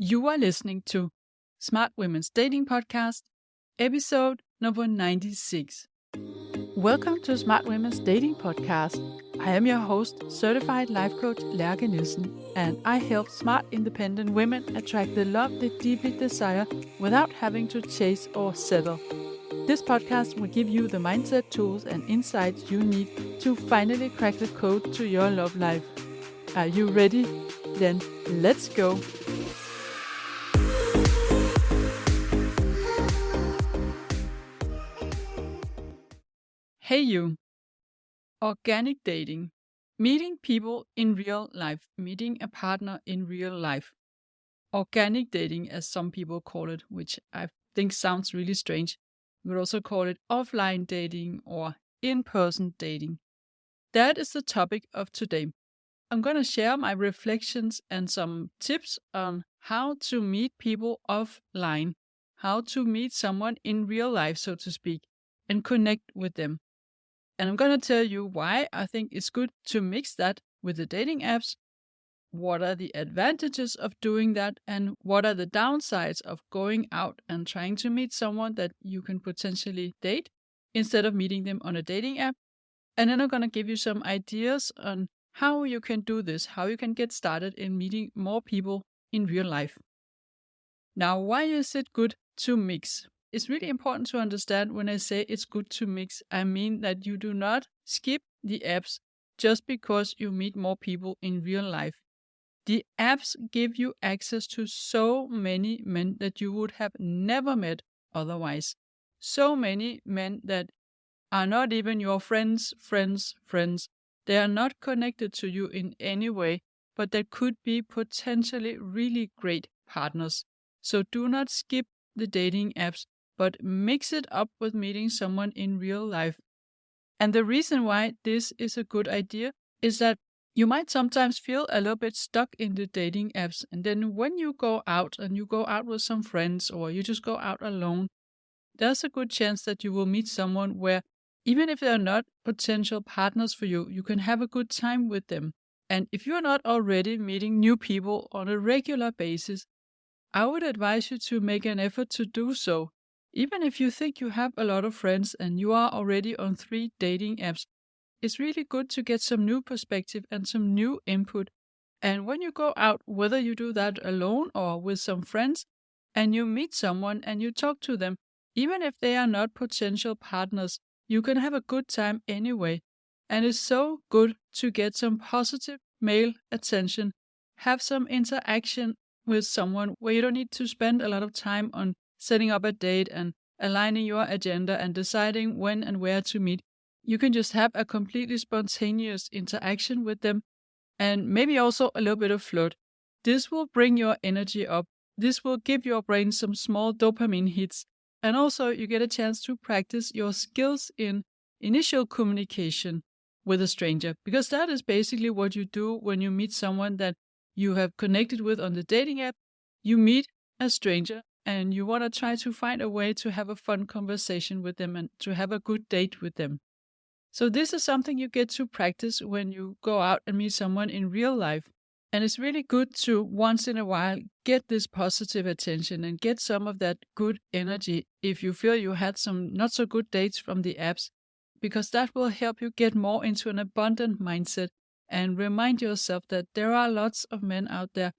You are listening to Smart Women's Dating Podcast, episode number 96. Welcome to Smart Women's Dating Podcast. I am your host, certified life coach Lærke Nielsen, and I help smart, independent women attract the love they deeply desire without having to chase or settle. This podcast will give you the mindset tools and insights you need to finally crack the code to your love life. Are you ready? Then let's go. Hey you. Organic dating. Meeting people in real life. Meeting a partner in real life. Organic dating, as some people call it, which I think sounds really strange. We would also call it offline dating or in-person dating. That is the topic of today. I'm going to share my reflections and some tips on how to meet people offline, how to meet someone in real life, so to speak, and connect with them. And I'm going to tell you why I think it's good to mix that with the dating apps, what are the advantages of doing that, and what are the downsides of going out and trying to meet someone that you can potentially date instead of meeting them on a dating app. And then I'm going to give you some ideas on how you can do this, how you can get started in meeting more people in real life. Now, why is it good to mix? It's really important to understand when I say it's good to mix, I mean that you do not skip the apps just because you meet more people in real life. The apps give you access to so many men that you would have never met otherwise. So many men that are not even your friends. They are not connected to you in any way, but they could be potentially really great partners. So do not skip the dating apps, but mix it up with meeting someone in real life. And the reason why this is a good idea is that you might sometimes feel a little bit stuck in the dating apps. And then when you go out and you go out with some friends or you just go out alone, there's a good chance that you will meet someone where even if they're not potential partners for you, you can have a good time with them. And if you're not already meeting new people on a regular basis, I would advise you to make an effort to do so. Even if you think you have a lot of friends and you are already on 3 dating apps, it's really good to get some new perspective and some new input. And when you go out, whether you do that alone or with some friends, and you meet someone and you talk to them, even if they are not potential partners, you can have a good time anyway. And it's so good to get some positive male attention, have some interaction with someone where you don't need to spend a lot of time on setting up a date and aligning your agenda and deciding when and where to meet. You can just have a completely spontaneous interaction with them and maybe also a little bit of flirt. This will bring your energy up. This will give your brain some small dopamine hits. And also you get a chance to practice your skills in initial communication with a stranger, because that is basically what you do when you meet someone that you have connected with on the dating app. You meet a stranger and you want to try to find a way to have a fun conversation with them and to have a good date with them. So this is something you get to practice when you go out and meet someone in real life. And it's really good to once in a while get this positive attention and get some of that good energy if you feel you had some not so good dates from the apps, because that will help you get more into an abundant mindset and remind yourself that there are lots of men out there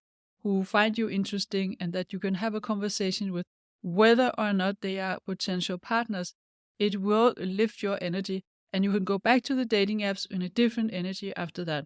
who find you interesting and that you can have a conversation with, whether or not they are potential partners. It will lift your energy and you can go back to the dating apps in a different energy after that.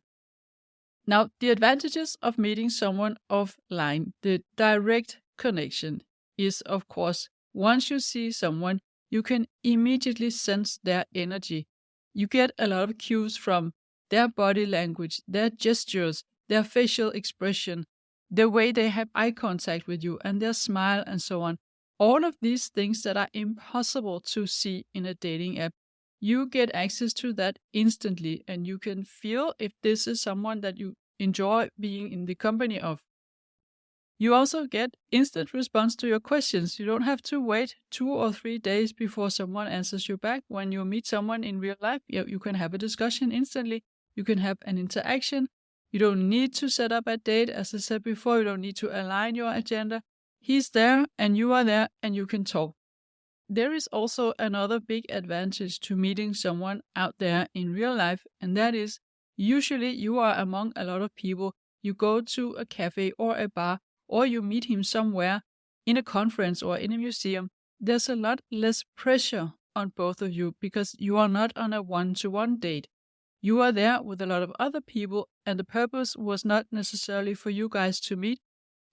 Now, the advantages of meeting someone offline, the direct connection, is of course, once you see someone, you can immediately sense their energy. You get a lot of cues from their body language, their gestures, their facial expression, the way they have eye contact with you, and their smile and so on. All of these things that are impossible to see in a dating app, you get access to that instantly, and you can feel if this is someone that you enjoy being in the company of. You also get instant response to your questions. You don't have to wait 2 or 3 days before someone answers you back. When you meet someone in real life, you can have a discussion instantly. You can have an interaction. You don't need to set up a date. As I said before, you don't need to align your agenda. He's there and you are there and you can talk. There is also another big advantage to meeting someone out there in real life, and that is usually you are among a lot of people. You go to a cafe or a bar, or you meet him somewhere in a conference or in a museum. There's a lot less pressure on both of you because you are not on a one-to-one date. You are there with a lot of other people, and the purpose was not necessarily for you guys to meet.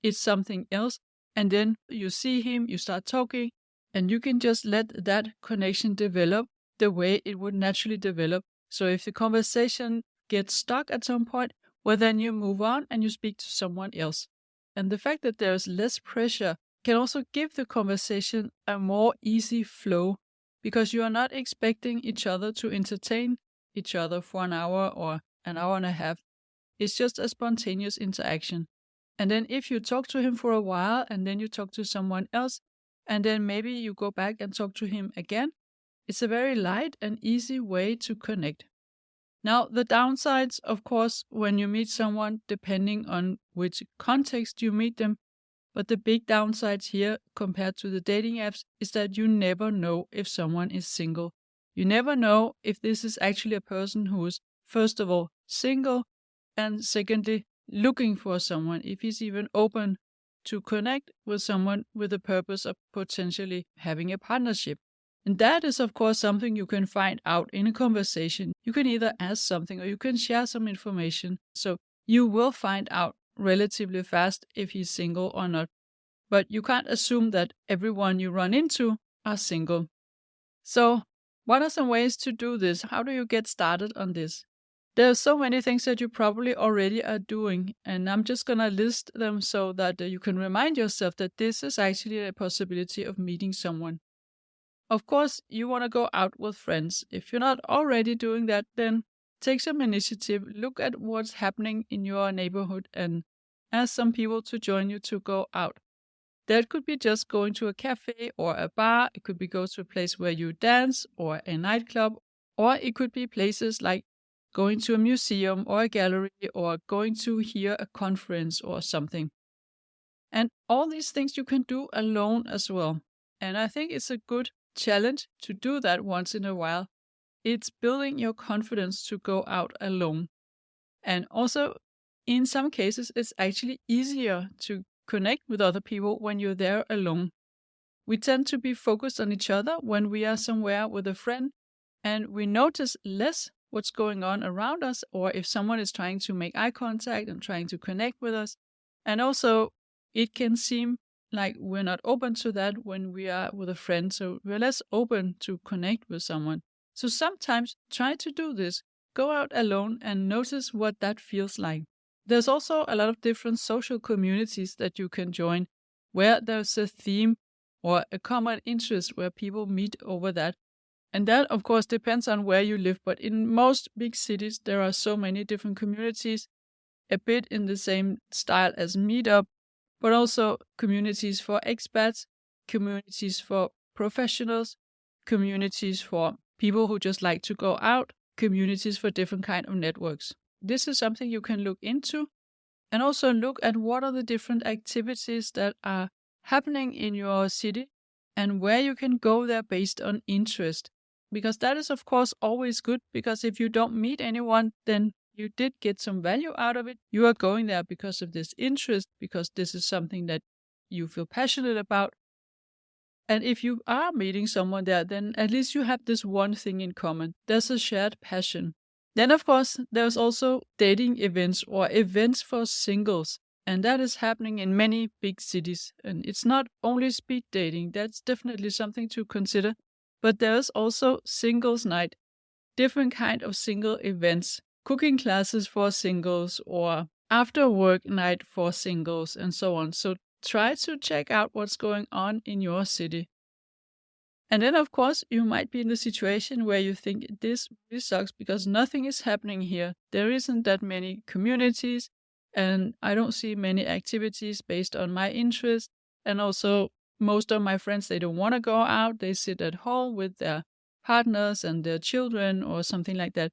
It's something else. And then you see him, you start talking, and you can just let that connection develop the way it would naturally develop. So if the conversation gets stuck at some point, well, then you move on and you speak to someone else. And the fact that there's less pressure can also give the conversation a more easy flow because you are not expecting each other to entertain each other for an hour or an hour and a half. It's just a spontaneous interaction. And then if you talk to him for a while and then you talk to someone else, and then maybe you go back and talk to him again, it's a very light and easy way to connect. Now, the downsides, of course, when you meet someone, depending on which context you meet them, but the big downsides here compared to the dating apps is that you never know if someone is single. You never know if this is actually a person who is, first of all, single, and secondly, looking for someone, if he's even open to connect with someone with the purpose of potentially having a partnership. And that is, of course, something you can find out in a conversation. You can either ask something or you can share some information. So you will find out relatively fast if he's single or not. But you can't assume that everyone you run into are single. So what are some ways to do this? How do you get started on this? There are so many things that you probably already are doing, and I'm just going to list them so that you can remind yourself that this is actually a possibility of meeting someone. Of course, you want to go out with friends. If you're not already doing that, then take some initiative. Look at what's happening in your neighborhood and ask some people to join you to go out. That could be just going to a cafe or a bar. It could be go to a place where you dance or a nightclub, or it could be places like going to a museum or a gallery or going to hear a conference or something. And all these things you can do alone as well. And I think it's a good challenge to do that once in a while. It's building your confidence to go out alone. And also, in some cases, it's actually easier to connect with other people when you're there alone. We tend to be focused on each other when we are somewhere with a friend, and we notice less what's going on around us, or if someone is trying to make eye contact and trying to connect with us. And also, it can seem like we're not open to that when we are with a friend, so we're less open to connect with someone. So sometimes try to do this. Go out alone and notice what that feels like. There's also a lot of different social communities that you can join where there's a theme or a common interest where people meet over that. And that, of course, depends on where you live. But in most big cities, there are so many different communities, a bit in the same style as Meetup, but also communities for expats, communities for professionals, communities for people who just like to go out, communities for different kind of networks. This is something you can look into, and also look at what are the different activities that are happening in your city and where you can go there based on interest. Because that is, of course, always good, because if you don't meet anyone, then you did get some value out of it. You are going there because of this interest, because this is something that you feel passionate about. And if you are meeting someone there, then at least you have this one thing in common. There's a shared passion. Then, of course, there's also dating events or events for singles. And that is happening in many big cities. And it's not only speed dating. That's definitely something to consider. But there's also singles night, different kind of single events, cooking classes for singles or after work night for singles and so on. So try to check out what's going on in your city. And then, of course, you might be in the situation where you think this really sucks because nothing is happening here. There isn't that many communities, and I don't see many activities based on my interest. And also, most of my friends, they don't want to go out. They sit at home with their partners and their children or something like that.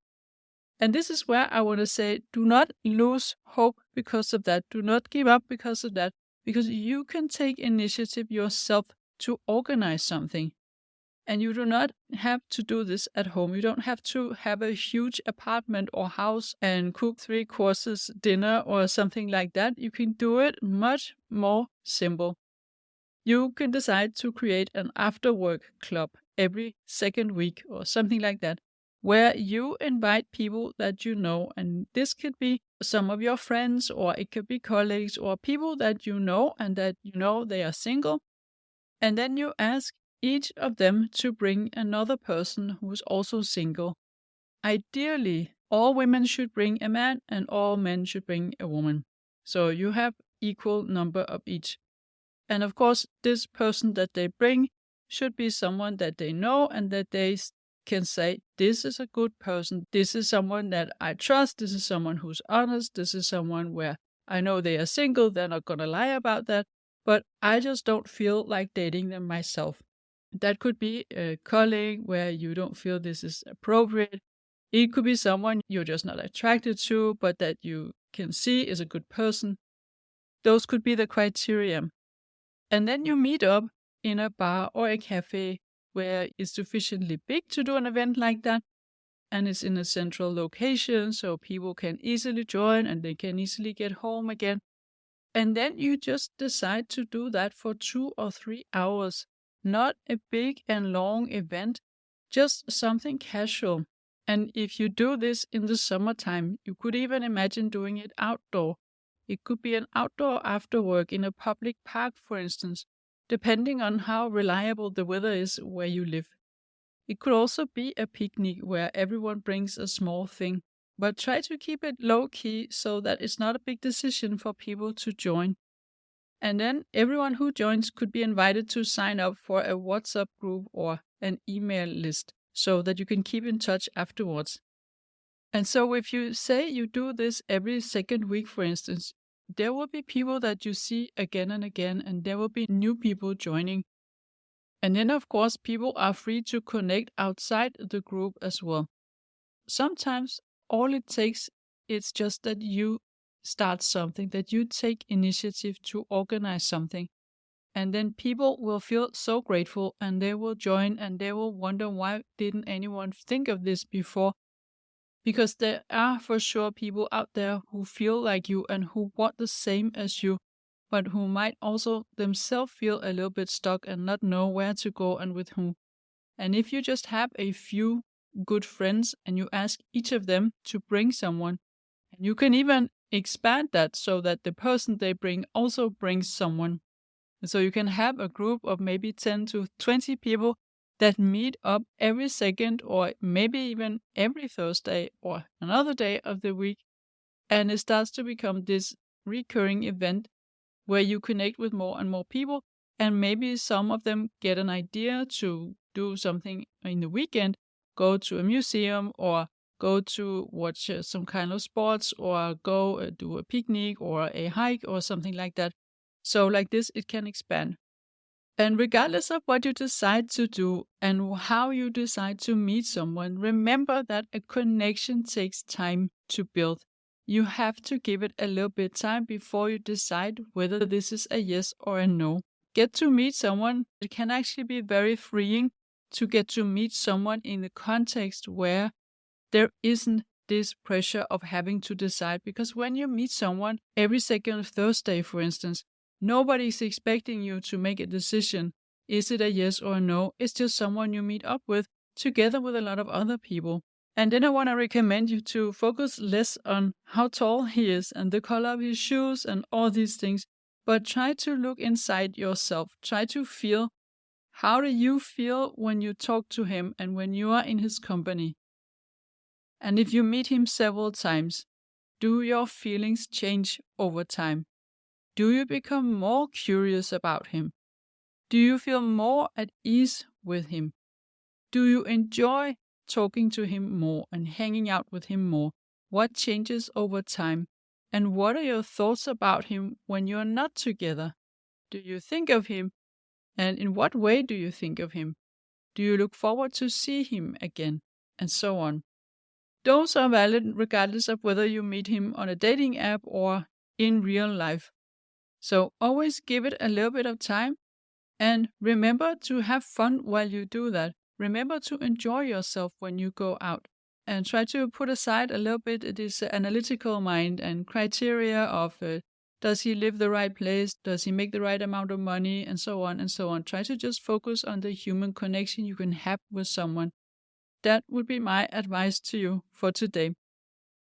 And this is where I want to say, do not lose hope because of that. Do not give up because of that, because you can take initiative yourself to organize something. And you do not have to do this at home. You don't have to have a huge apartment or house and cook 3 courses dinner or something like that. You can do it much more simple. You can decide to create an after work club every second week or something like that, where you invite people that you know. And this could be some of your friends, or it could be colleagues, or people that you know and that you know they are single. And then you ask each of them to bring another person who's also single. Ideally, all women should bring a man and all men should bring a woman. So you have equal number of each. And of course, this person that they bring should be someone that they know and that they can say, this is a good person. This is someone that I trust. This is someone who's honest. This is someone where I know they are single. They're not going to lie about that. But I just don't feel like dating them myself. That could be a colleague where you don't feel this is appropriate. It could be someone you're just not attracted to, but that you can see is a good person. Those could be the criteria. And then you meet up in a bar or a cafe where it's sufficiently big to do an event like that, and it's in a central location so people can easily join and they can easily get home again. And then you just decide to do that for 2 or 3 hours. Not a big and long event, just something casual. And if you do this in the summertime, you could even imagine doing it outdoor. It could be an outdoor after work in a public park, for instance, depending on how reliable the weather is where you live. It could also be a picnic where everyone brings a small thing, but try to keep it low key so that it's not a big decision for people to join. And then everyone who joins could be invited to sign up for a WhatsApp group or an email list so that you can keep in touch afterwards. And so if you say you do this every second week, for instance, there will be people that you see again and again, and there will be new people joining. And then, of course, people are free to connect outside the group as well. Sometimes all it takes is just that you start something, that you take initiative to organize something. And then people will feel so grateful and they will join and they will wonder, why didn't anyone think of this before? Because there are for sure people out there who feel like you and who want the same as you, but who might also themselves feel a little bit stuck and not know where to go and with whom. And if you just have a few good friends and you ask each of them to bring someone, and you can even expand that so that the person they bring also brings someone. And so you can have a group of maybe 10 to 20 people that meet up every second or maybe even every Thursday or another day of the week. And it starts to become this recurring event where you connect with more and more people. And maybe some of them get an idea to do something in the weekend, go to a museum or go to watch some kind of sports or go do a picnic or a hike or something like that. So like this, it can expand. And regardless of what you decide to do and how you decide to meet someone, remember that a connection takes time to build. You have to give it a little bit time before you decide whether this is a yes or a no. Get to meet someone. It can actually be very freeing to get to meet someone in the context where there isn't this pressure of having to decide. Because when you meet someone every second Thursday, for instance, nobody's expecting you to make a decision. Is it a yes or a no? It's just someone you meet up with together with a lot of other people. And then I want to recommend you to focus less on how tall he is and the color of his shoes and all these things, but try to look inside yourself. Try to feel, how do you feel when you talk to him and when you are in his company? And if you meet him several times, do your feelings change over time? Do you become more curious about him? Do you feel more at ease with him? Do you enjoy talking to him more and hanging out with him more? What changes over time? And what are your thoughts about him when you're not together? Do you think of him? And in what way do you think of him? Do you look forward to see him again? And so on. Those are valid regardless of whether you meet him on a dating app or in real life. So always give it a little bit of time and remember to have fun while you do that. Remember to enjoy yourself when you go out and try to put aside a little bit this analytical mind and criteria of does he live the right place? Does he make the right amount of money? And so on and so on. Try to just focus on the human connection you can have with someone. That would be my advice to you for today.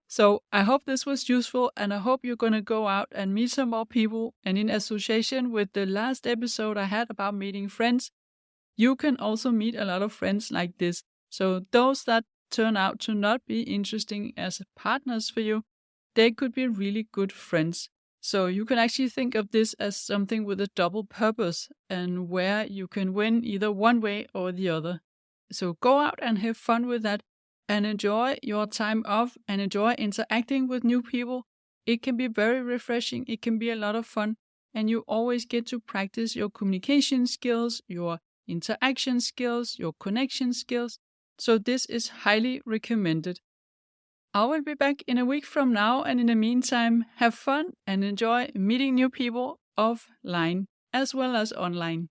So I hope this was useful, and I hope you're going to go out and meet some more people. And in association with the last episode I had about meeting friends, you can also meet a lot of friends like this. So those that turn out to not be interesting as partners for you, they could be really good friends. So you can actually think of this as something with a double purpose and where you can win either one way or the other. So go out and have fun with that and enjoy your time off and enjoy interacting with new people. It can be very refreshing. It can be a lot of fun. And you always get to practice your communication skills, your interaction skills, your connection skills. So this is highly recommended. I will be back in a week from now, and in the meantime, have fun and enjoy meeting new people offline as well as online.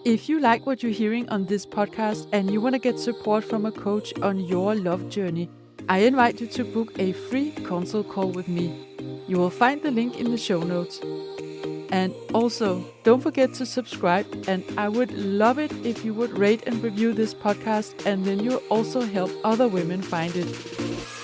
If you like what you're hearing on this podcast and you want to get support from a coach on your love journey, I invite you to book a free consult call with me. You will find the link in the show notes. And also, don't forget to subscribe, and I would love it if you would rate and review this podcast, and then you'll also help other women find it.